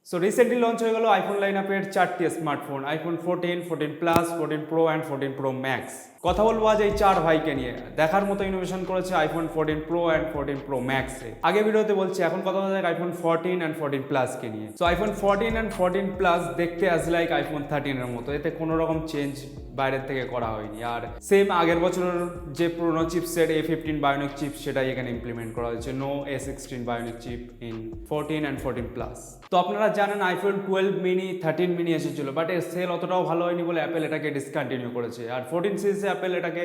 So recently launch হয়ে গেল iPhone লাইনআপের 4টি smartphone, iPhone 14, 14 plus, 14 pro and 14 pro max. কথা বলবো আজ এই 4 ভাইকে নিয়ে। দেখার মতো ইনোভেশন করেছে আইফোন 14 প্রো অ্যান্ড 14 প্রো ম্যাক্সে। আগে ভিডিওতে বলছি, এখন কথা বলা যাক আইফোন 14 অ্যান্ড 14 প্লাসকে নিয়ে। সো আইফোন 14 অ্যান্ড 14 প্লাস দেখতে অ্যাজ লাইক আইফোন 13 এর মতো, এতে কোনো রকম চেঞ্জ বাইরের থেকে করা হয়নি। আর সেম আগের বছরের যে পুরোনো চিপসেট A15 বায়োনিক চিপ সেটাই এখানে ইমপ্লিমেন্ট করা হয়েছে। No A16 bionic chip in 14 and 14 plus. তো আপনারা জানেন আইফোন 12 মিনি 13 মিনি এসেছিল, বাট এর সেল অতটাও ভালো হয়নি বলে অ্যাপেল এটাকে ডিসকন্টিনিউ করেছে। আর 14 সিরিজে অ্যাপেল এটাকে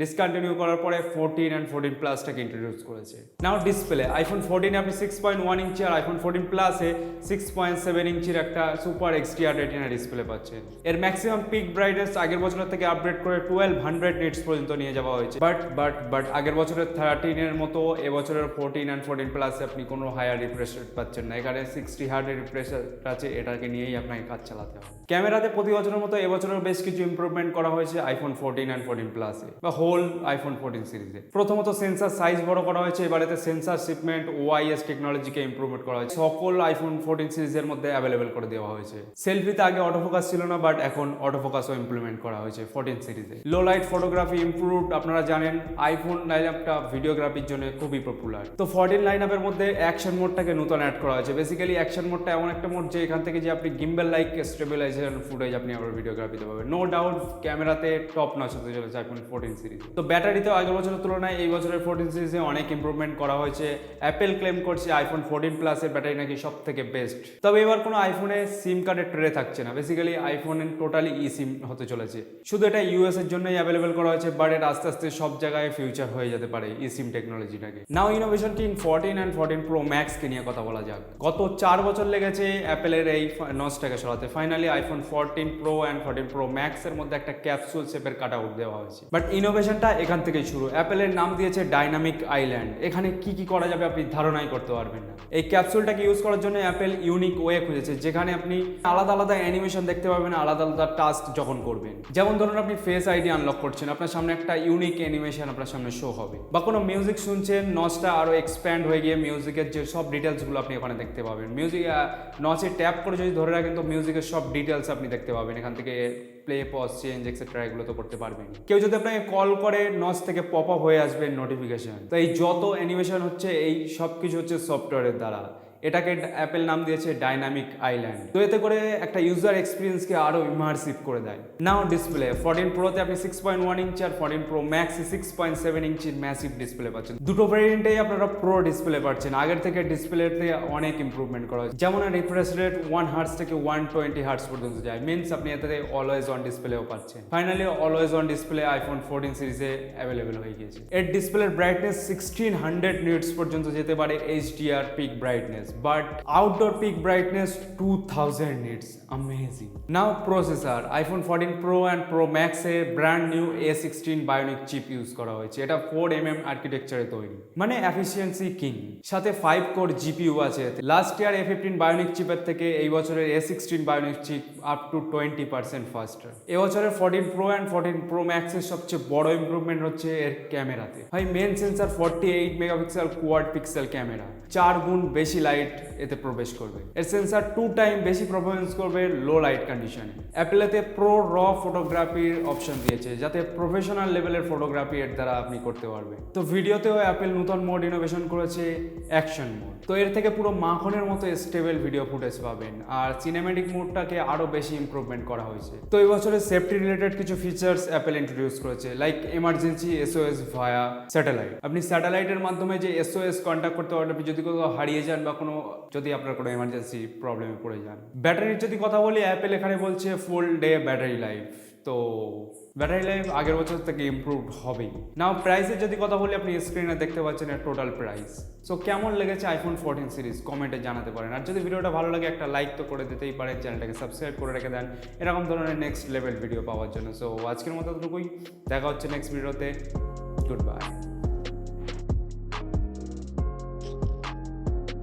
ডিসকন্টিনিউ করার পরে 14 অ্যান্ড 14 প্লাসটাকে ইন্ট্রোডিউস করেছে। নাও ডিসপ্লে, আইফোন 14 আপনি 6.1 ইঞ্চি আর আইফোন 14 প্লাসে 6.7 ইঞ্চির একটা সুপার XDR রেটিনা ডিসপ্লে পাচ্ছেন। এর ম্যাক্সিমাম পিক ব্রাইটনেস আগের বছরের থেকে আপডেট করে 1200 নিটস পর্যন্ত নিয়ে যাওয়া হয়েছে। বাট আগের বছরের 13 এর মতো এবছরের 14 অ্যান্ড 14 প্লাসে আপনি কোনো হায়ার রিফ্রেশ রেট পাচ্ছেন না। এখানে 60 হার্টের রিফ্রেশ আছে, এটাকে নিয়েই আপনাকে কাজ চালাতে হবে। ক্যামেরাতে প্রতি বছরের মতো এবছরের বেশ কিছু ইমপ্রুভমেন্ট করা হয়েছে আইফোন 14 অ্যান্ড 14 প্লাসে বা হোল আইফোন 14 সিরিজে। প্রথমত সেন্সার সাইজ বড় করা হয়েছে, এবারেতে সেন্সার শিপমেন্ট OIS টেকনোলজিকে ইমপ্রুভমেন্ট করা হয়েছে। সকল আইফোন 14 সিরিজের মধ্যে অ্যাভেলেবেল করে দেওয়া হয়েছে। সেলফিতে আগে অটোফোকাস ছিল না, বাট এখন অটোফোকাসও ইমপ্লিমেন্ট করা হয়েছে 14 সিরিজে। Low light photography improved. আপনারা জানেন আইফোন লাইনআপটা ভিডিওগ্রাফির জন্য খুবই পপুলার। তো 14 লাইনআপের মধ্যে অ্যাকশন মোডটাকে নতুন অ্যাড করা হয়েছে। বেসিক্যালি অ্যাকশন মোডটা এমন একটা মোড যে এখান থেকে যে আপনি গিম্বেল লাইক স্টেবিলাইজেশন ফুটেজ আপনি আবার ভিডিওগ্রাফিতে পাবেন। নো ডাউট ক্যামেরাতে টপ নচ হতে চলেছে আইফোন 14 সিরিজ। তো ব্যাটারিতেও আগের বছরের তুলনায় এই বছরের 14 সিরিজে অনেক ইমপ্রুভমেন্ট করা হয়েছে। অ্যাপেল ক্লেম করছে আইফোন 14 প্লাসের ব্যাটারি নাকি সব থেকে বেস্ট। তবে এবার কোনো আইফোনে সিম কার্ডের ট্রে থাকছে না। বেসিক্যালি আইফোনে টোটালি ই সিম হতে চলেছে। শুধু এটা US এর জন্যই অ্যাভেলেবেল করা হয়েছে, বাট এটা আস্তে আস্তে সব জায়গায় ফিউচার হয়ে যেতে পারে ই সিম টেকনোলজিটাকে। নাও ইনোভেশন কিং 14 অ্যান্ড 14 প্রো ম্যাক্সকে নিয়ে কথা বলা যাক। গত 4 বছর লেগেছে অ্যাপেলের এই নচটাকে সরাতে। Finally iPhone 14 pro and 14 pro ম্যাক্সের মধ্যে একটা ক্যাপসুল শেপের কাট আউট দেওয়া হয়েছে। বাট ইনোভেশনটা এখান থেকেই শুরু। অ্যাপেলের নাম দিয়েছে ডাইনামিক আইল্যান্ড। এখানে কি কি করা যাবে আপনি ধারণাই করতে পারবেন না। এই ক্যাপসুলটাকে ইউজ করার জন্য অ্যাপেল ইউনিক ওয়ে খুঁজেছে, যেখানে আপনি আলাদা আলাদা অ্যানিমেশন দেখতে পাবেন আলাদা আলাদা টাস্ক যখন করবেন। যেমন ধরুন আপনি ফেস আইডি আনলক করছেন, আপনার সামনে একটা ইউনিক অ্যানিমেশন আপনার সামনে শো হবে। বা কোনো মিউজিক শুনছেন, নচটা আরো এক্সপ্যান্ড হয়ে গিয়ে মিউজিকের যে সব ডিটেলসগুলো আপনি ওখানে দেখতে পাবেন। মিউজিক নচে ট্যাপ করে যদি ধরে রাখেন তো মিউজিকের সব ডিটেলস আপনি দেখতে পাবেন। এখান থেকে প্লে পজ চেঞ্জ এক্সেট্রা এগুলো তো করতে পারবেন। কেউ যদি আপনাকে কল করে নচ থেকে পপ আপ হয়ে আসবে নোটিফিকেশন। তো এই যত অ্যানিমেশন হচ্ছে এই সব কিছু হচ্ছে সফটওয়্যারের দ্বারা। এটাকে অ্যাপেল নাম দিয়েছে ডাইনামিক আইল্যান্ড। তো এতে করে একটা ইউজার এক্সপিরিয়েন্সকে আরো ইমার্সিভ করে দেয়। নাও ডিসপ্লে, 14 প্রোতে আপনি 6.1 ইঞ্চি আর 14 প্রো ম্যাক্সে 6.7 ইঞ্চির ম্যাসিভ ডিসপ্লে পাচ্ছেন। দুটো ভেরিয়েন্টেই আপনারা প্রো ডিসপ্লে পাচ্ছেন। আগের থেকে ডিসপ্লেতে অনেক ইমপ্রুভমেন্ট করা হয়েছে। যেমন রিফ্রেশ রেট 1 হার্টজ থেকে 120 হার্টজ পর্যন্ত যায়। মিনস আপনি এতে অলওয়েজ অন ডিসপ্লেও পাচ্ছেন। Finally always on display iPhone 14 সিরিজে অ্যাভেলেবেল হয়ে গিয়েছে। এর ডিসপ্লের ব্রাইটনেস 1600 নিটস পর্যন্ত যেতে পারে HDR pick brightness, but outdoor peak brightness 2000 nits. Amazing. Now processor, iPhone 14 Pro and Pro Max A brand new A16 bionic chip use করা হয়েছে। এটা 4mm আর্কিটেকচারে তৈরি, মানে এফিসিয়েন্সি কিং। সাথে 5 কোর GPU আছে। লাস্ট ইয়ার A15 বায়োনিক চিপের থেকে এই বছরের A16 bionic chip up to 20% faster. এবছরের 14 Pro and 14 Pro Max এর সবচেয়ে বড় ইমপ্রুভমেন্ট হচ্ছে এর ক্যামেরাতে। ভাই main sensor 48 megapixel quad pixel camera, 4 গুণ বেশি লাইট এতে প্রবেশ করবে। এর সেন্সর 2 টাইম বেশি পারফরমেন্স করবে লো লাইট কন্ডিশনে। অ্যাপেলেতে প্রো র ফটোগ্রাফির অপশন দিয়েছে, যাতে প্রফেশনাল লেভেলের ফটোগ্রাফি এর দ্বারা আপনি করতে পারবেন। তো ভিডিওতেও অ্যাপেল নতুন মোড ইনোভেশন করেছে, অ্যাকশন মোড। তো এর থেকে পুরো মাখনের মতো স্টেবল ভিডিও ফুটেজ পাবেন। আর সিনেম্যাটিক মোডটাকে আরো বেশি ইমপ্রুভমেন্ট করা হয়েছে। তো এই বছরের সেফটি রিলেটেড কিছু ফিচার্স অ্যাপেল ইন্ট্রোডিউস করেছে, লাইক এমার্জেন্সি SOS ভায়া স্যাটেলাইট। আপনি স্যাটেলাইটের মাধ্যমে যে SOS কন্ট্যাক্ট করতে পারবেন আপনি যদি কোথাও হারিয়ে যান বা যদি আপনার কোনো এমার্জেন্সি প্রবলেমে পড়ে যান। ব্যাটারির যদি কথা বলি, অ্যাপেল এখানে বলছে ফুল ডে ব্যাটারি লাইফ। তো ব্যাটারি লাইফ আগের বছর থেকে ইমপ্রুভড হবেই। নাও প্রাইসের যদি কথা বলি, আপনি স্ক্রিনে দেখতে পাচ্ছেন এর টোটাল প্রাইস। সো কেমন লেগেছে আইফোন 14 সিরিজ কমেন্টে জানাতে পারেন। আর যদি ভিডিওটা ভালো লাগে একটা লাইক তো করে দিতেই পারেন, চ্যানেলটাকে সাবস্ক্রাইব করে রেখে দেন এরকম ধরনের নেক্সট লেভেল ভিডিও পাওয়ার জন্য। সো আজকের মতো এতটুকুই, দেখা হচ্ছে নেক্সট ভিডিওতে। Good bye.